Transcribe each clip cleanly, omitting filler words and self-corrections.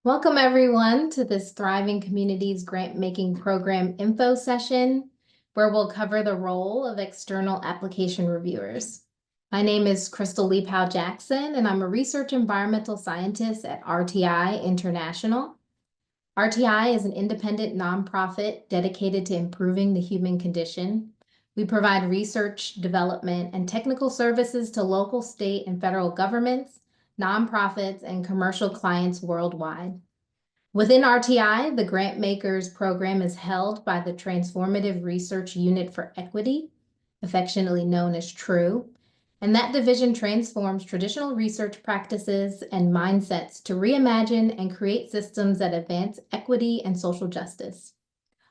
Welcome everyone to this Thriving Communities Grant-Making Program info session, where we'll cover the role of external application reviewers. My name is Crystal Leapow-Jackson, and I'm a research environmental scientist at RTI International. RTI is an independent nonprofit dedicated to improving the human condition. We provide research, development, and technical services to local, state, and federal governments, nonprofits, and commercial clients worldwide. Within RTI, the Grant Makers program is held by the Transformative Research Unit for Equity, affectionately known as TRUE, and that division transforms traditional research practices and mindsets to reimagine and create systems that advance equity and social justice.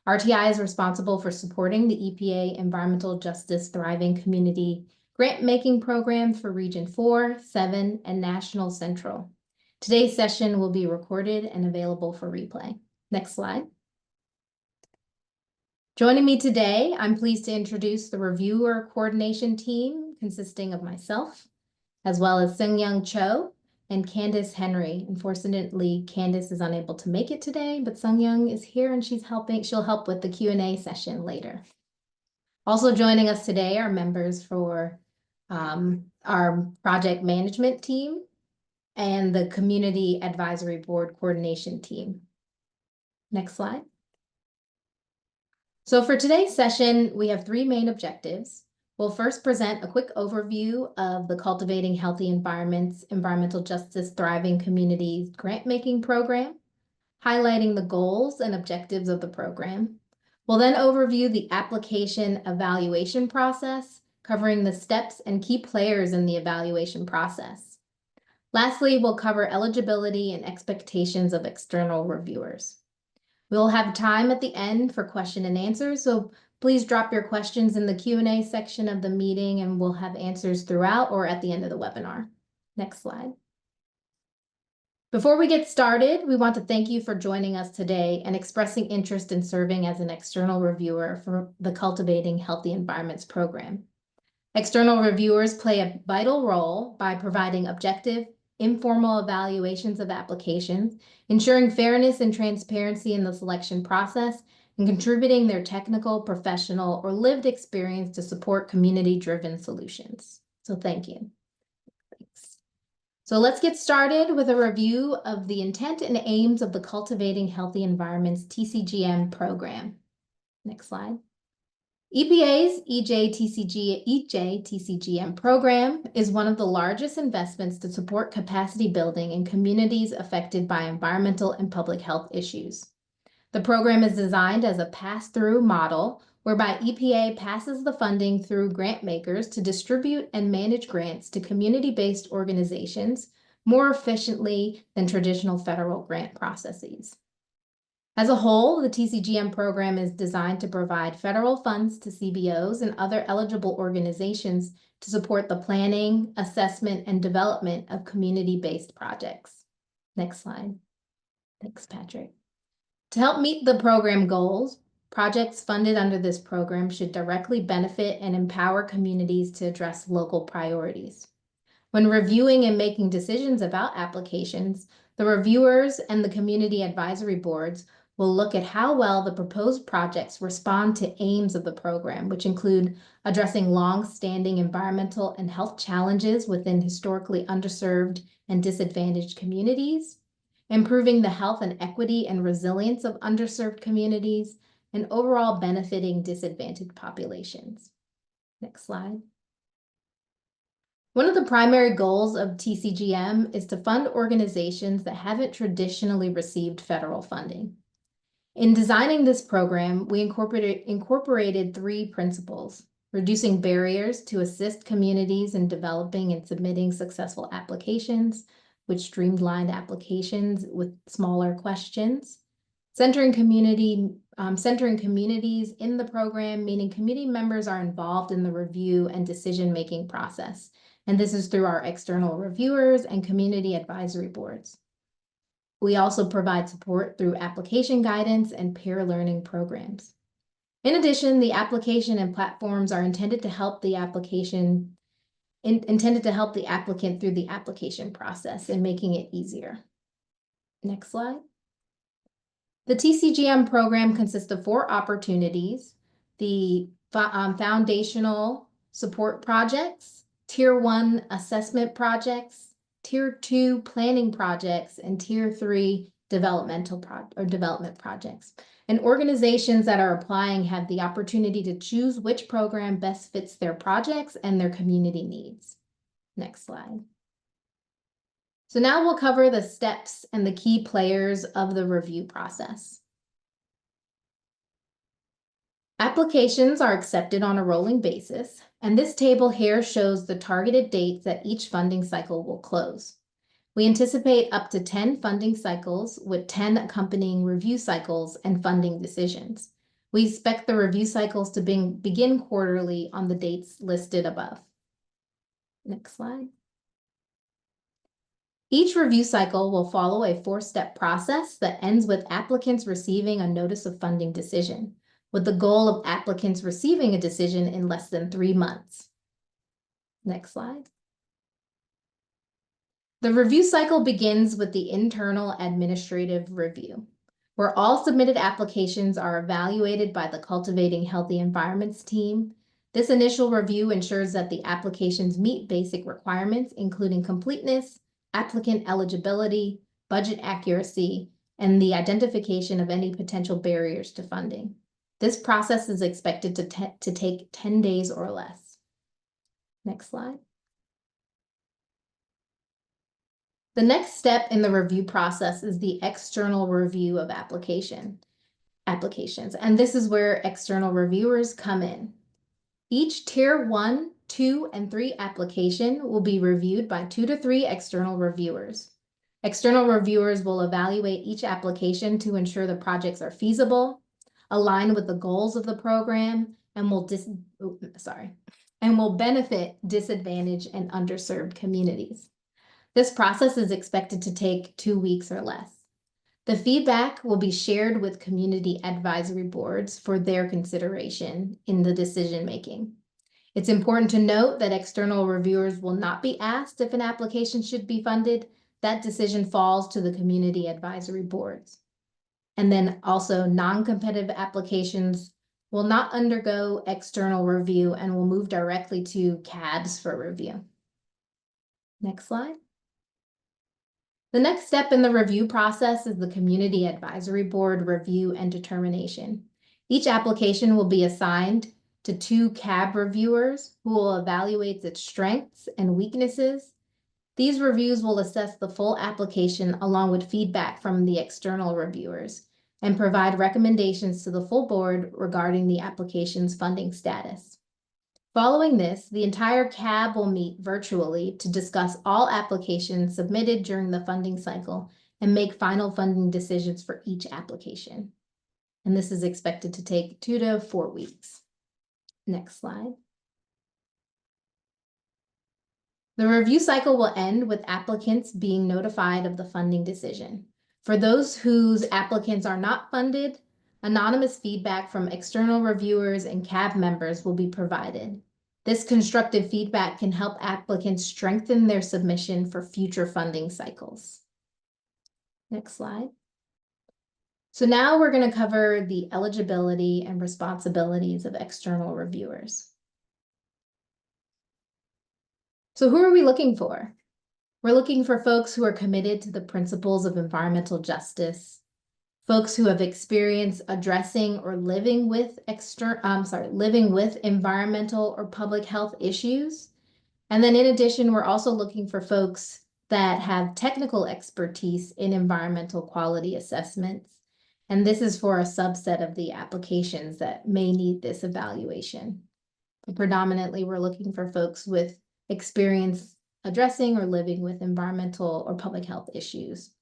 RTI is responsible for supporting the EPA Environmental Justice Thriving Community Grant-Making Program for Region 4, 7, and National Central. Today's session will be recorded and available for replay. Next slide. Joining me today, I'm pleased to introduce the reviewer coordination team consisting of myself, as well as Seung-Young Cho and Candace Henry. Unfortunately, Candace is unable to make it today, but Seung-Young is here and she'll help with the Q&A session later. Also joining us today are members for our project management team and the Community Advisory Board Coordination Team. Next slide. So for today's session, we have three main objectives. We'll first present a quick overview of the Cultivating Healthy Environments, Environmental Justice Thriving Communities Grant-Making Program, highlighting the goals and objectives of the program. We'll then overview the application evaluation process, covering the steps and key players in the evaluation process. Lastly, we'll cover eligibility and expectations of external reviewers. We'll have time at the end for question and answers, so please drop your questions in the Q&A section of the meeting and we'll have answers throughout or at the end of the webinar. Next slide. Before we get started, we want to thank you for joining us today and expressing interest in serving as an external reviewer for the Cultivating Healthy Environments program. External reviewers play a vital role by providing objective, informal evaluations of applications, ensuring fairness and transparency in the selection process, and contributing their technical, professional, or lived experience to support community-driven solutions. So thank you. Thanks. So let's get started with a review of the intent and aims of the Cultivating Healthy Environments TCGM program. Next slide. EPA's EJ-TCGM program is one of the largest investments to support capacity building in communities affected by environmental and public health issues. The program is designed as a pass-through model whereby EPA passes the funding through grant makers to distribute and manage grants to community-based organizations more efficiently than traditional federal grant processes. As a whole, the TCGM program is designed to provide federal funds to CBOs and other eligible organizations to support the planning, assessment, and development of community-based projects. Next slide. Thanks, Patrick. To help meet the program goals, projects funded under this program should directly benefit and empower communities to address local priorities. When reviewing and making decisions about applications, the reviewers and the community advisory boards will look at how well the proposed projects respond to aims of the program, which include addressing long-standing environmental and health challenges within historically underserved and disadvantaged communities, improving the health and equity and resilience of underserved communities, and overall benefiting disadvantaged populations. Next slide. One of the primary goals of TCGM is to fund organizations that haven't traditionally received federal funding. In designing this program, we incorporated three principles: reducing barriers to assist communities in developing and submitting successful applications, with streamlined applications with smaller questions; centering communities in the program, meaning community members are involved in the review and decision-making process. And this is through our external reviewers and community advisory boards. We also provide support through application guidance and peer learning programs. In addition, the application and platforms are intended to help the applicant through the application process and making it easier. Next slide. The TCGM program consists of 4 opportunities: the foundational support projects, Tier 1 assessment projects, Tier 2 planning projects, and Tier 3 development projects. And organizations that are applying have the opportunity to choose which program best fits their projects and their community needs. Next slide. So now we'll cover the steps and the key players of the review process. Applications are accepted on a rolling basis, and this table here shows the targeted dates that each funding cycle will close. We anticipate up to 10 funding cycles with 10 accompanying review cycles and funding decisions. We expect the review cycles to begin quarterly on the dates listed above. Next slide. Each review cycle will follow a 4-step process that ends with applicants receiving a notice of funding decision, with the goal of applicants receiving a decision in less than 3 months. Next slide. The review cycle begins with the internal administrative review, where all submitted applications are evaluated by the Cultivating Healthy Environments team. This initial review ensures that the applications meet basic requirements, including completeness, applicant eligibility, budget accuracy, and the identification of any potential barriers to funding. This process is expected to take 10 days or less. Next slide. The next step in the review process is the external review of applications, and this is where external reviewers come in. Each Tier 1, 2, and 3 application will be reviewed by 2 to 3 external reviewers. External reviewers will evaluate each application to ensure the projects are feasible, align with the goals of the program, and will benefit disadvantaged and underserved communities. This process is expected to take 2 weeks or less. The feedback will be shared with community advisory boards for their consideration in the decision-making. It's important to note that external reviewers will not be asked if an application should be funded. That decision falls to the community advisory boards. And then also non-competitive applications will not undergo external review and will move directly to CABs for review. Next slide. The next step in the review process is the Community Advisory Board review and determination. Each application will be assigned to 2 CAB reviewers who will evaluate its strengths and weaknesses. These reviews will assess the full application along with feedback from the external reviewers and provide recommendations to the full board regarding the application's funding status. Following this, the entire CAB will meet virtually to discuss all applications submitted during the funding cycle and make final funding decisions for each application. And this is expected to take 2 to 4 weeks. Next slide. The review cycle will end with applicants being notified of the funding decision. For those whose applicants are not funded, anonymous feedback from external reviewers and CAB members will be provided. This constructive feedback can help applicants strengthen their submission for future funding cycles. Next slide. So now we're going to cover the eligibility and responsibilities of external reviewers. So who are we looking for? We're looking for folks who are committed to the principles of environmental justice, folks who have experience addressing or living with environmental or public health issues. And then in addition, we're also looking for folks that have technical expertise in environmental quality assessments. And this is for a subset of the applications that may need this evaluation. But predominantly, we're looking for folks with experience addressing or living with environmental or public health issues.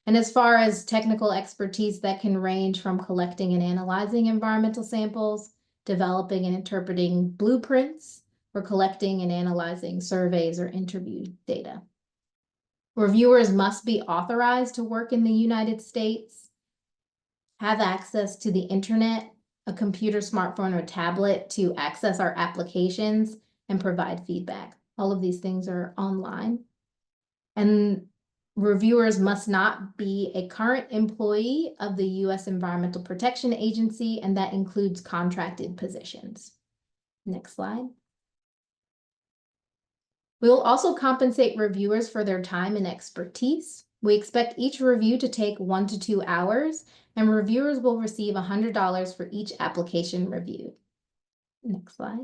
And as far as technical expertise, that can range from collecting and analyzing environmental samples, developing and interpreting blueprints, or collecting and analyzing surveys or interview data. Reviewers must be authorized to work in the United States, have access to the internet, a computer, smartphone, or tablet to access our applications and provide feedback. All of these things are online. And Reviewers must not be a current employee of the U.S. Environmental Protection Agency, and that includes contracted positions. Next slide. We will also compensate reviewers for their time and expertise. We expect each review to take 1 to 2 hours, and reviewers will receive $100 for each application reviewed. Next slide.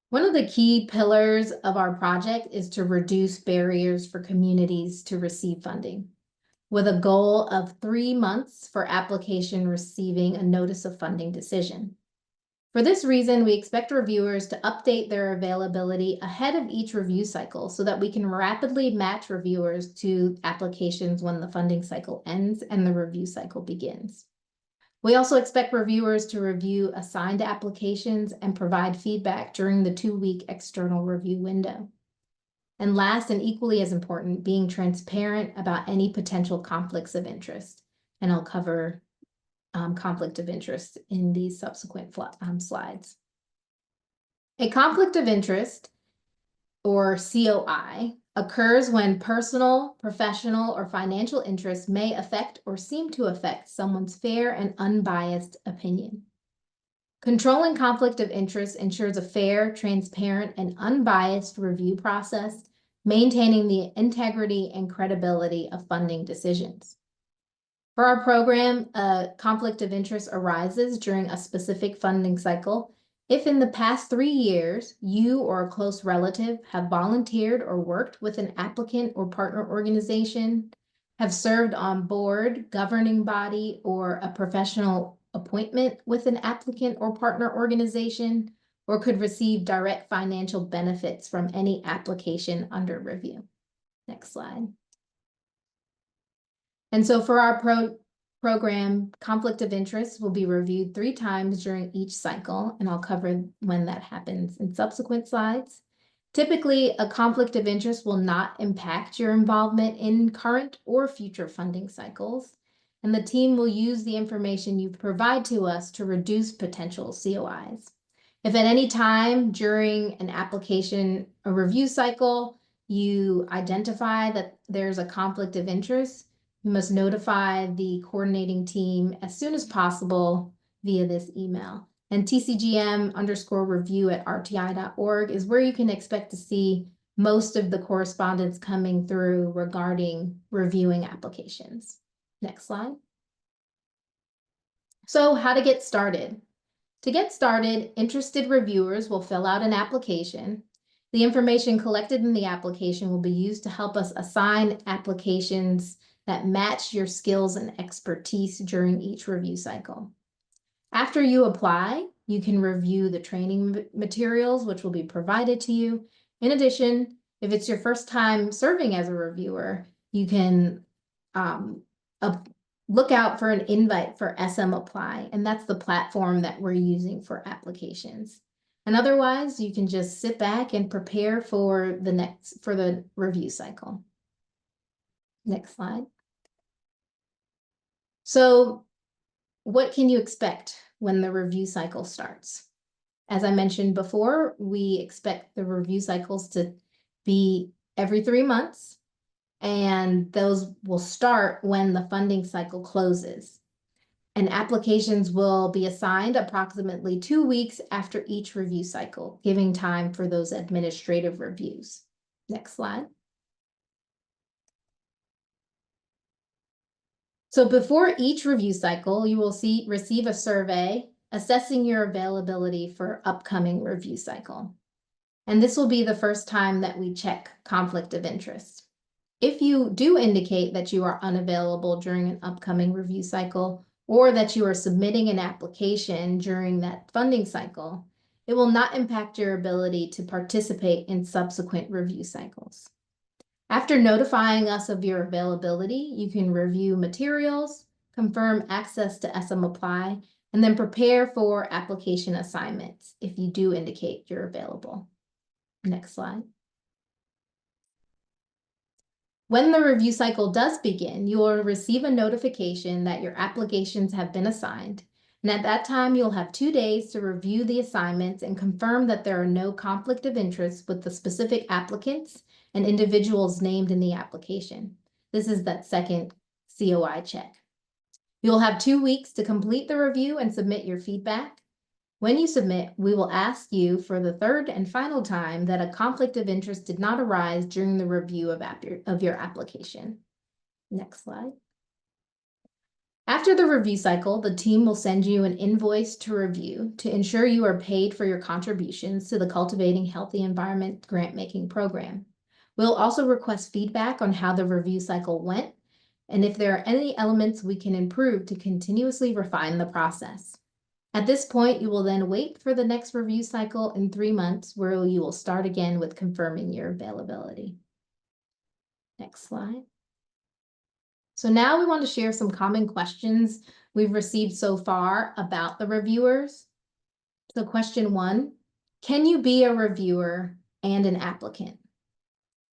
One of the key pillars of our project is to reduce barriers for communities to receive funding, with a goal of 3 months for application receiving a notice of funding decision. For this reason, we expect reviewers to update their availability ahead of each review cycle so that we can rapidly match reviewers to applications when the funding cycle ends and the review cycle begins. We also expect reviewers to review assigned applications and provide feedback during the 2-week external review window. And last, and equally as important, being transparent about any potential conflicts of interest. And I'll cover conflict of interest in these subsequent slides. A conflict of interest, or COI, occurs when personal, professional, or financial interests may affect or seem to affect someone's fair and unbiased opinion. Controlling conflict of interest ensures a fair, transparent, and unbiased review process, maintaining the integrity and credibility of funding decisions. For our program, a conflict of interest arises during a specific funding cycle if in the past 3 years, you or a close relative have volunteered or worked with an applicant or partner organization, have served on board, governing body, or a professional appointment with an applicant or partner organization, or could receive direct financial benefits from any application under review. Next slide. And so for our program, conflict of interest will be reviewed 3 times during each cycle, and I'll cover when that happens in subsequent slides. Typically, a conflict of interest will not impact your involvement in current or future funding cycles, and the team will use the information you provide to us to reduce potential COIs. If at any time during an application or review cycle, you identify that there's a conflict of interest, you must notify the coordinating team as soon as possible via this email. And TCGM_review@rti.org is where you can expect to see most of the correspondence coming through regarding reviewing applications. Next slide. So how to get started. To get started, interested reviewers will fill out an application. The information collected in the application will be used to help us assign applications that match your skills and expertise during each review cycle. After you apply, you can review the training materials which will be provided to you. In addition, if it's your first time serving as a reviewer, you can look out for an invite for SM Apply, and that's the platform that we're using for applications. And otherwise, you can just sit back and prepare for the review cycle. Next slide. So what can you expect when the review cycle starts? As I mentioned before, we expect the review cycles to be every 3 months, and those will start when the funding cycle closes. And applications will be assigned approximately 2 weeks after each review cycle, giving time for those administrative reviews. Next slide. So before each review cycle, you will receive a survey assessing your availability for upcoming review cycle. And this will be the first time that we check conflict of interest. If you do indicate that you are unavailable during an upcoming review cycle, or that you are submitting an application during that funding cycle, it will not impact your ability to participate in subsequent review cycles. After notifying us of your availability, you can review materials, confirm access to SM Apply, and then prepare for application assignments if you do indicate you're available. Next slide. When the review cycle does begin, you will receive a notification that your applications have been assigned. And at that time, you'll have 2 days to review the assignments and confirm that there are no conflict of interest with the specific applicants and individuals named in the application. This is that second COI check. You'll have 2 weeks to complete the review and submit your feedback. When you submit, we will ask you for the third and final time that a conflict of interest did not arise during the review of your application. Next slide. After the review cycle, the team will send you an invoice to review to ensure you are paid for your contributions to the Cultivating Healthy Environment Grantmaking program. We'll also request feedback on how the review cycle went and if there are any elements we can improve to continuously refine the process. At this point, you will then wait for the next review cycle in 3 months, where you will start again with confirming your availability. Next slide. So now we want to share some common questions we've received so far about the reviewers. So question 1, can you be a reviewer and an applicant?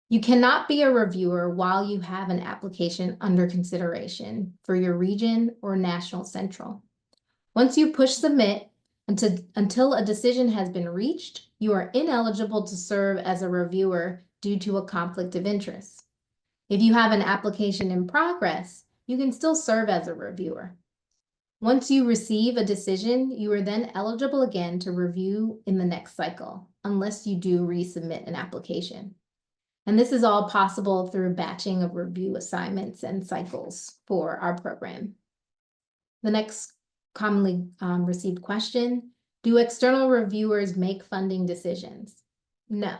You cannot be a reviewer while you have an application under consideration for your region or national central. Once you push submit until a decision has been reached, you are ineligible to serve as a reviewer due to a conflict of interest. If you have an application in progress, you can still serve as a reviewer. Once you receive a decision, you are then eligible again to review in the next cycle, unless you do resubmit an application. And this is all possible through batching of review assignments and cycles for our program. The next commonly received question, do external reviewers make funding decisions? No.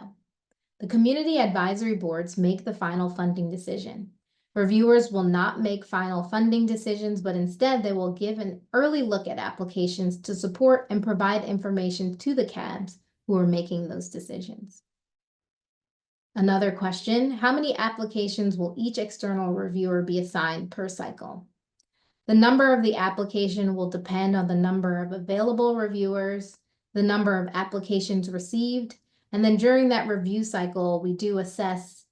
The community advisory boards make the final funding decision. Reviewers will not make final funding decisions, but instead they will give an early look at applications to support and provide information to the CABs who are making those decisions. Another question, how many applications will each external reviewer be assigned per cycle? The number of the application will depend on the number of available reviewers, the number of applications received, and then during that review cycle, we do assess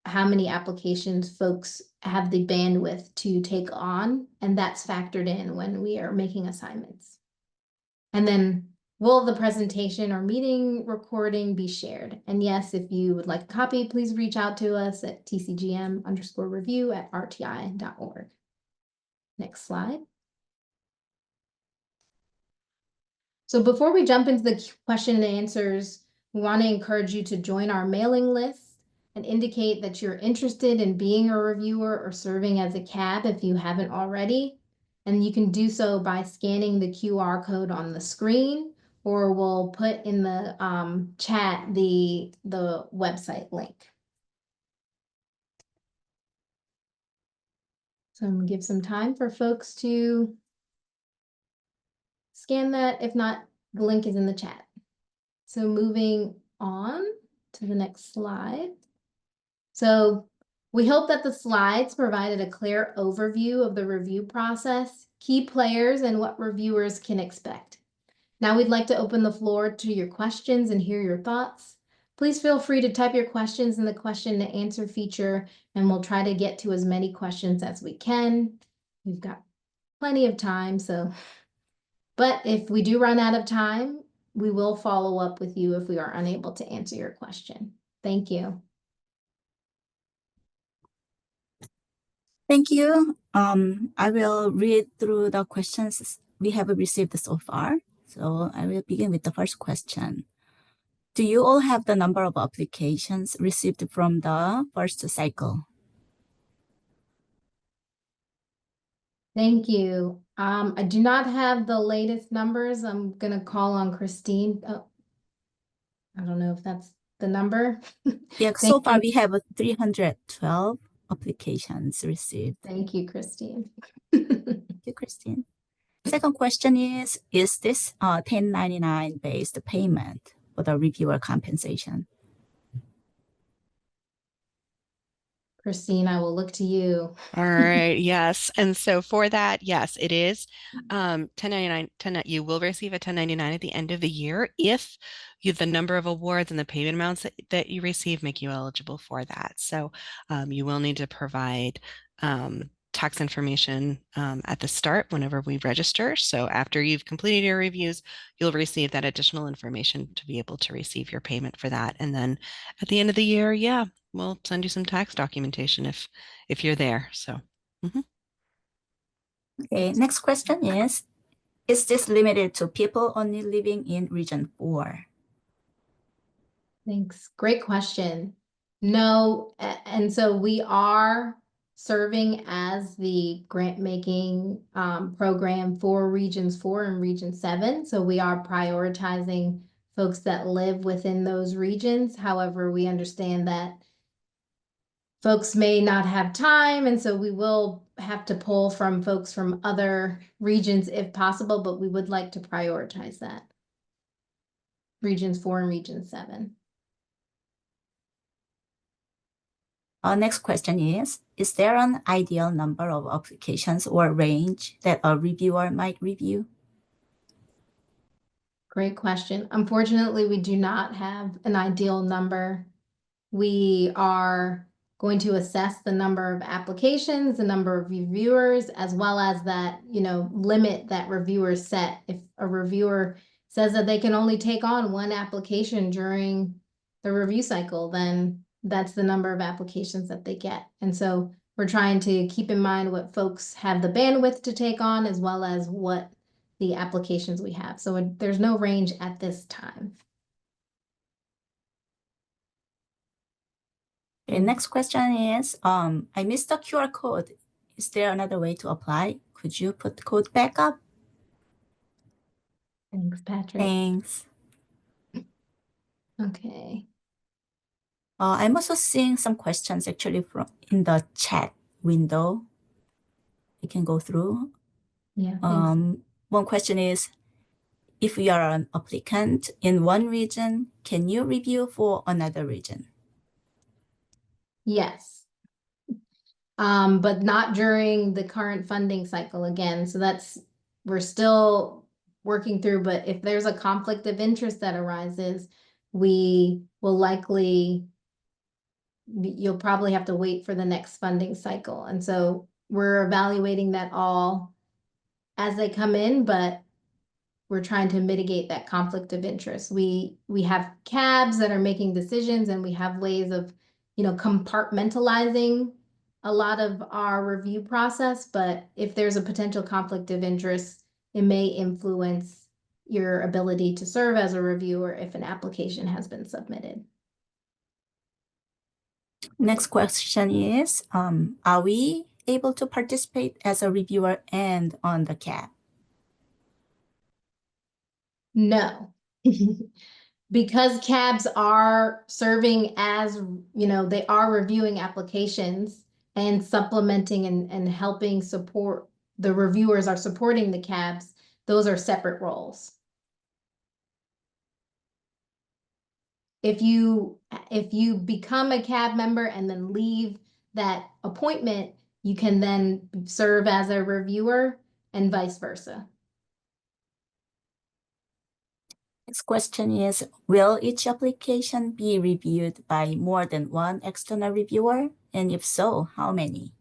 how many applications folks have the bandwidth to take on, and that's factored in when we are making assignments. And then, will the presentation or meeting recording be shared? And yes, if you would like a copy, please reach out to us at tcgm_review@rti.org. Next slide. So before we jump into the question and answers, we want to encourage you to join our mailing list and indicate that you're interested in being a reviewer or serving as a CAB if you haven't already. And you can do so by scanning the QR code on the screen, or we'll put in the chat the website link. So I'm going to give some time for folks to scan that. If not, the link is in the chat. So moving on to the next slide. So we hope that the slides provided a clear overview of the review process, key players, and what reviewers can expect. Now we'd like to open the floor to your questions and hear your thoughts. Please feel free to type your questions in the question and answer feature, and we'll try to get to as many questions as we can. We've got plenty of time, but if we do run out of time, we will follow up with you if we are unable to answer your question. Thank you. Thank you. I will read through the questions we have received so far. So I will begin with the first question. Do you all have the number of applications received from the first cycle? Thank you. I do not have the latest numbers. I'm going to call on Christine. Oh, I don't know if that's the number. Yeah, so far we have 312 applications received. Thank you, Christine. Thank you, Christine. Second question is this 1099 based payment for the reviewer compensation? Christine, I will look to you. All right. Yes. And so for that, yes, it is 1099. You will receive a 1099 at the end of the year if the number of awards and the payment amounts that you receive make you eligible for that. So you will need to provide tax information at the start whenever we register. So after you've completed your reviews, you'll receive that additional information to be able to receive your payment for that. And then at the end of the year, yeah, we'll send you some tax documentation if you're there. So, Okay, next question is this limited to people only living in Region 4? Thanks. Great question. No, and so we are serving as the grant making program for Regions 4 and Region 7. So we are prioritizing folks that live within those regions. However, we understand that folks may not have time, and so we will have to pull from folks from other regions if possible, but we would like to prioritize that. Regions 4 and Region 7. Our next question is there an ideal number of applications or range that a reviewer might review? Great question. Unfortunately, we do not have an ideal number. We are going to assess the number of applications, the number of reviewers, as well as that, limit that reviewers set. If a reviewer says that they can only take on one application during the review cycle, then that's the number of applications that they get. And so we're trying to keep in mind what folks have the bandwidth to take on, as well as what the applications we have. So there's no range at this time. Okay, next question is, I missed the QR code. Is there another way to apply? Could you put the code back up? Thanks, Patrick. Thanks. Okay. I'm also seeing some questions actually from in the chat window. You can go through. Yeah, thanks. One question is, if you are an applicant in one region, can you review for another region? Yes. But not during the current funding cycle again. So we're still working through, but if there's a conflict of interest that arises, we will you'll probably have to wait for the next funding cycle. And so we're evaluating that all as they come in, but we're trying to mitigate that conflict of interest. We have cabs that are making decisions, and we have ways of, compartmentalizing a lot of our review process. But if there's a potential conflict of interest, it may influence your ability to serve as a reviewer if an application has been submitted. Next question is, are we able to participate as a reviewer and on the CAB? No. Because cabs are serving as, they are reviewing applications and supplementing and helping support, the reviewers are supporting the cabs. Those are separate roles. If you become a cab member and then leave that appointment, you can then serve as a reviewer and vice versa. Next question is, will each application be reviewed by more than one external reviewer? And if so, how many?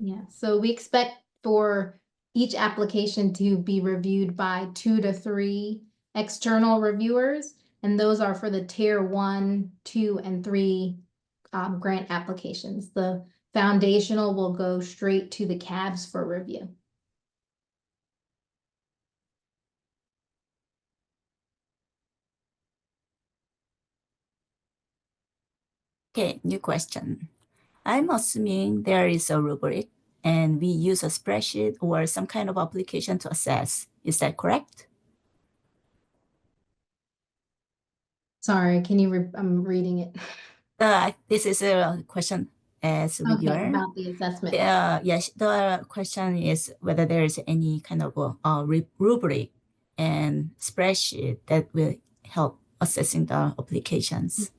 Yeah, so we expect for each application to be reviewed by 2 to 3 external reviewers, and those are for the tier 1, 2, and 3 grant applications. The foundational will go straight to the cabs for review. Okay, new question. I'm assuming there is a rubric and we use a spreadsheet or some kind of application to assess. Is that correct? Sorry, can you I'm reading it. This is a question as a reviewer. Okay, about the assessment. Yes, the question is whether there is any kind of rubric and spreadsheet that will help assessing the applications.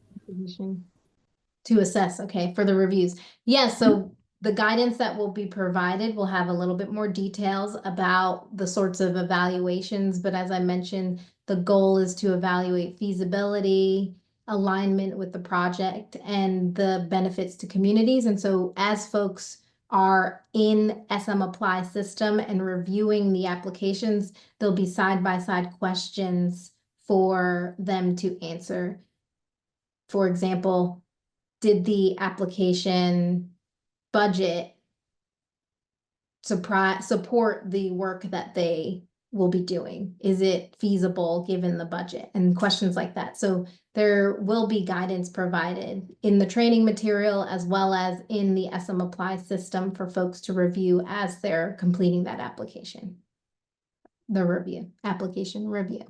To assess, okay, for the reviews. Yeah, so the guidance that will be provided will have a little bit more details about the sorts of evaluations, but as I mentioned, the goal is to evaluate feasibility, alignment with the project, and the benefits to communities. And so as folks are in SM Apply system and reviewing the applications, there'll be side-by-side questions for them to answer. For example, did the application budget support the work that they will be doing? Is it feasible given the budget and questions like that? So there will be guidance provided in the training material as well as in the SM Apply system for folks to review as they're completing that application. The application review.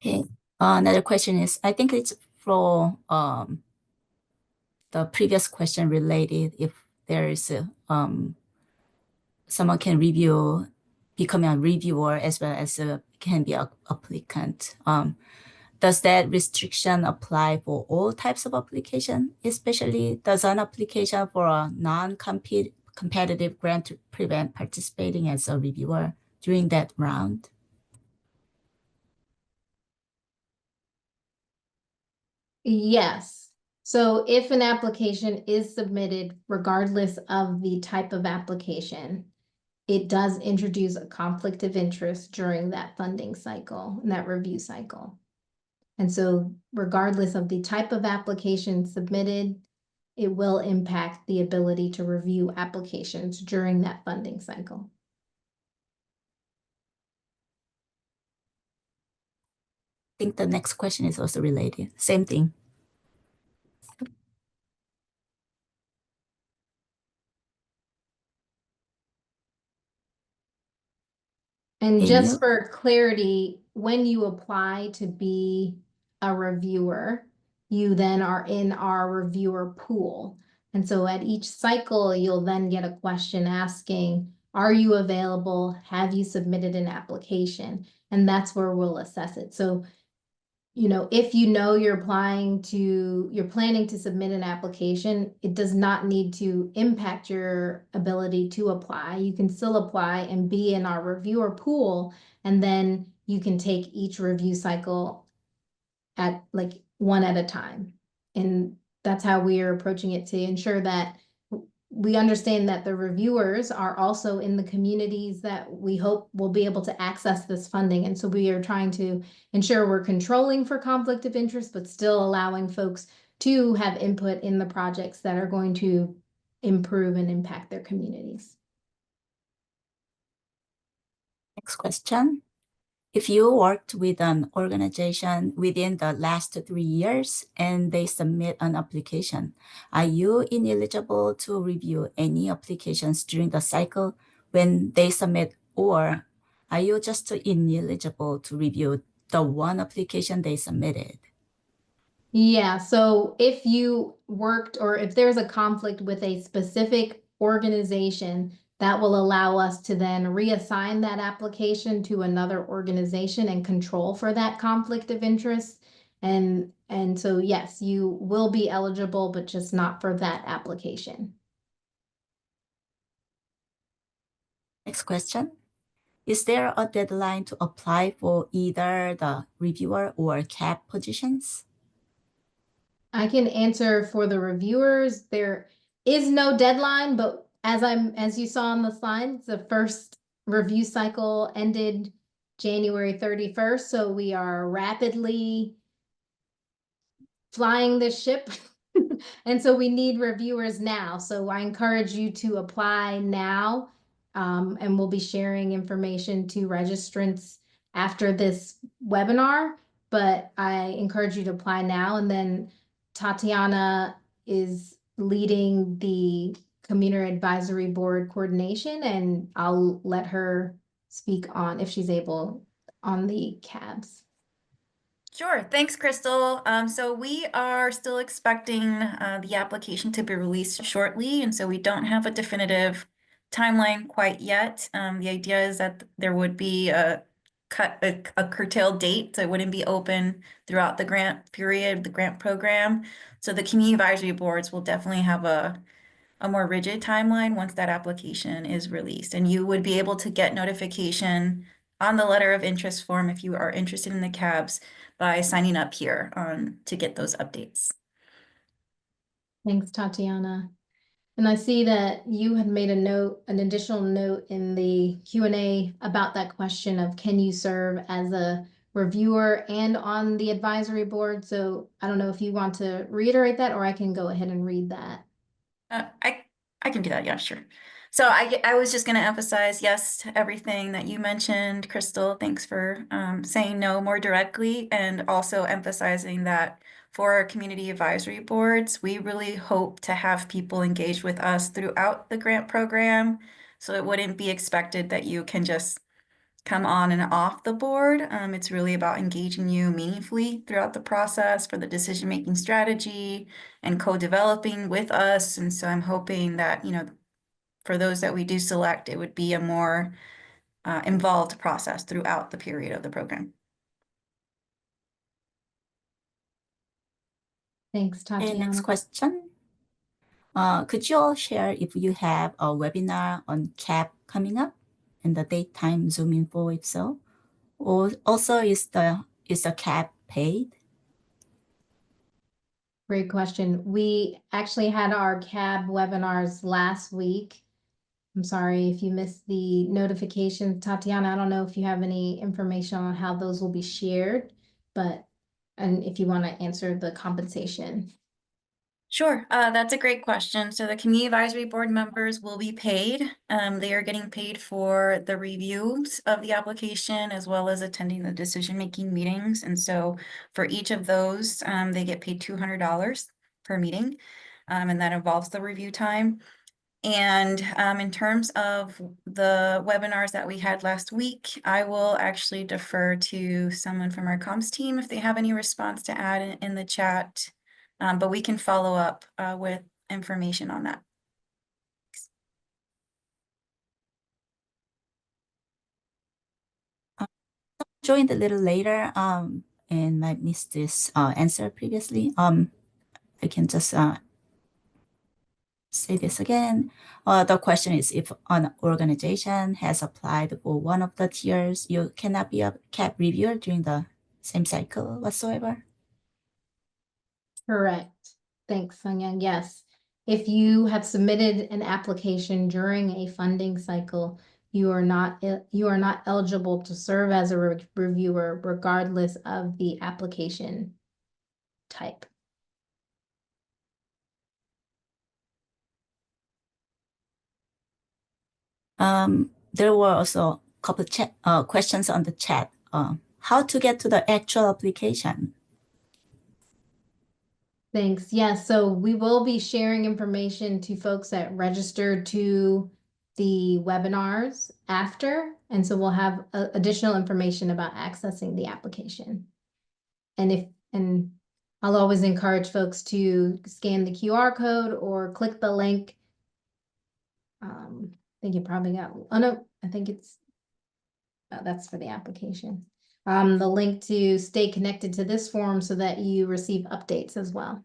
Okay. Another question is, I think it's for the previous question related, if there is someone can review, become a reviewer as well as can be an applicant. Does that restriction apply for all types of application, especially does an application for a non-competitive grant to prevent participating as a reviewer during that round? Yes. So if an application is submitted, regardless of the type of application, it does introduce a conflict of interest during that funding cycle and that review cycle. And so regardless of the type of application submitted, it will impact the ability to review applications during that funding cycle. I think the next question is also related. Same thing. And Can just you? for clarity, when you apply to be a reviewer, you then are in our reviewer pool. And so at each cycle, you'll then get a question asking, are you available? Have you submitted an application? And that's where we'll assess it. So if you know you're planning to submit an application, it does not need to impact your ability to apply. You can still apply and be in our reviewer pool, and then you can take each review cycle at like one at a time. And that's how we are approaching it to ensure that we understand that the reviewers are also in the communities that we hope will be able to access this funding. And so we are trying to ensure we're controlling for conflict of interest, but still allowing folks to have input in the projects that are going to improve and impact their communities. Next question. If you worked with an organization within the last 3 years and they submit an application, are you ineligible to review any applications during the cycle when they submit, or are you just ineligible to review the one application they submitted? Yeah, so if you worked or if there's a conflict with a specific organization, that will allow us to then reassign that application to another organization and control for that conflict of interest. And so yes, you will be eligible, but just not for that application. Next question. Is there a deadline to apply for either the reviewer or CAP positions? I can answer for the reviewers. There is no deadline, but as you saw on the slides, the first review cycle ended January 31st, so we are rapidly flying this ship. And so we need reviewers now. So I encourage you to apply now. And we'll be sharing information to registrants after this webinar, but I encourage you to apply now. And then Tatiana is leading the Community Advisory Board coordination, and I'll let her speak on, if she's able, on the CABs. Sure. Thanks, Crystal. So we are still expecting the application to be released shortly, and so we don't have a definitive timeline quite yet. The idea is that there would be a curtailed date, so it wouldn't be open throughout the grant period, the grant program. So the community advisory boards will definitely have a more rigid timeline once that application is released, and you would be able to get notification on the letter of interest form if you are interested in the CABs by signing up here to get those updates. Thanks, Tatiana. And I see that you had made an additional note in the Q&A about that question of can you serve as a reviewer and on the advisory board. So I don't know if you want to reiterate that, or I can go ahead and read that. I can do that. Yeah, sure. So I was just going to emphasize yes to everything that you mentioned, Crystal. Thanks for saying no more directly, and also emphasizing that for our community advisory boards, we really hope to have people engage with us throughout the grant program. So it wouldn't be expected that you can just come on and off the board. It's really about engaging you meaningfully throughout the process for the decision-making strategy and co-developing with us. And so I'm hoping that, you know, for those that we do select, it would be a more involved process throughout the period of the program. Thanks, And Tatiana. next question. Could you all share if you have a webinar on CAP coming up and the date, time, Zoom info, if so? Or also, is the CAP paid? Great question. We actually had our CAB webinars last week. I'm sorry if you missed the notification. Tatiana, I don't know if you have any information on how those will be shared, and if you want to answer the compensation. Sure, that's a great question. So the community advisory board members will be paid. They are getting paid for the reviews of the application as well as attending the decision-making meetings. And so for each of those, they get paid $200 per meeting, and that involves the review time. And in terms of the webinars that we had last week, I will actually defer to someone from our comms team if they have any response to add in the chat. But we can follow up with information on that. Joined a little later and I missed this answer previously. I can just say this again. The question is, if an organization has applied for one of the tiers, you cannot be a CAP reviewer during the same cycle whatsoever? Correct. Thanks, Sung-Young. Yes. If you have submitted an application during a funding cycle, you are not eligible to serve as a reviewer regardless of the application type. There were also a couple questions on the chat. How to get to the actual application? Thanks. Yes, so we will be sharing information to folks that registered to the webinars after, and so we'll have additional information about accessing the application. And I'll always encourage folks to scan the QR code or click the link. I think you probably got, oh no, I think it's, that's for the application. The link to stay connected to this forum so that you receive updates as well.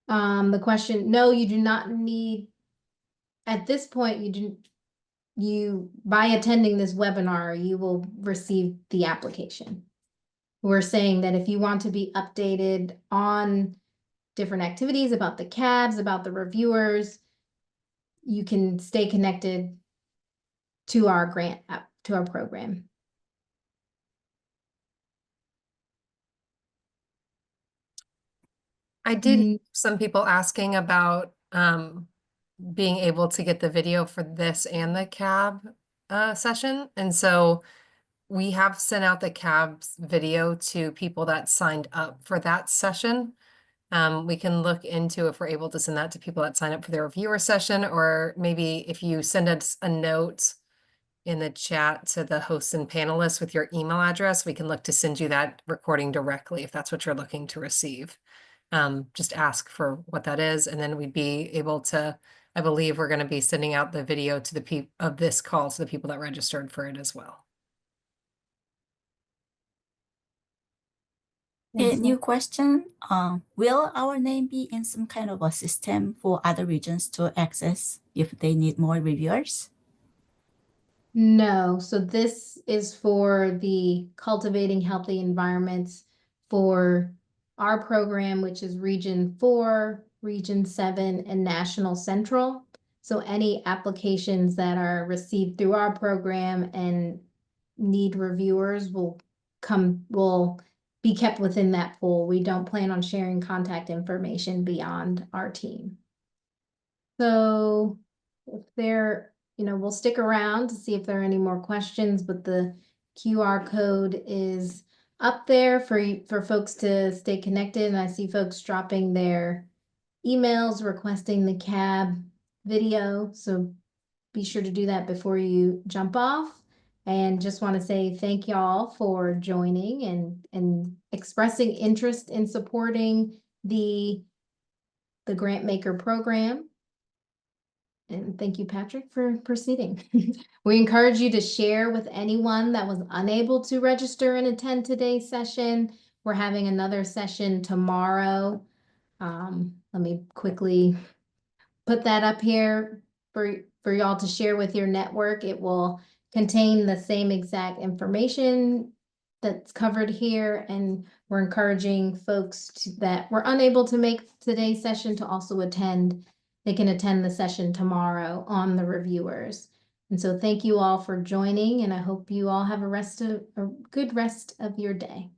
The question, no, you do not need, at this point, by attending this webinar, you will receive the application. We're saying that if you want to be updated on different activities about the CABs, about the reviewers, you can stay connected to our grant app, to our program. I did hear some people asking about being able to get the video for this and the cab session. And so we have sent out the cabs video to people that signed up for that session. We can look into if we're able to send that to people that sign up for their reviewer session, or maybe if you send us a note in the chat to the hosts and panelists with your email address, we can look to send you that recording directly if that's what you're looking to receive. Just ask for what that is, and then we'd be able to, I believe we're going to be sending out the video to the people of this call to the people that registered for it as well. A new question. Will our name be in some kind of a system for other regions to access if they need more reviewers? No, so this is for the Cultivating Healthy Environments for our program, which is Region 4, Region 7, and National Central. So any applications that are received through our program and need reviewers will be kept within that pool. We don't plan on sharing contact information beyond our team. So if there, we'll stick around to see if there are any more questions, but the QR code is up there for folks to stay connected. And I see folks dropping their emails requesting the CAB video. So be sure to do that before you jump off. And just want to say thank y'all for joining and expressing interest in supporting the Grantmaker program. And thank you, Patrick, for proceeding. We encourage you to share with anyone that was unable to register and attend today's session. We're having another session tomorrow. Let me quickly put that up here for y'all to share with your network. It will contain the same exact information that's covered here, and we're encouraging folks that were unable to make today's session to also attend. They can attend the session tomorrow on the reviewers. And so thank you all for joining, and I hope you all have a good rest of your day.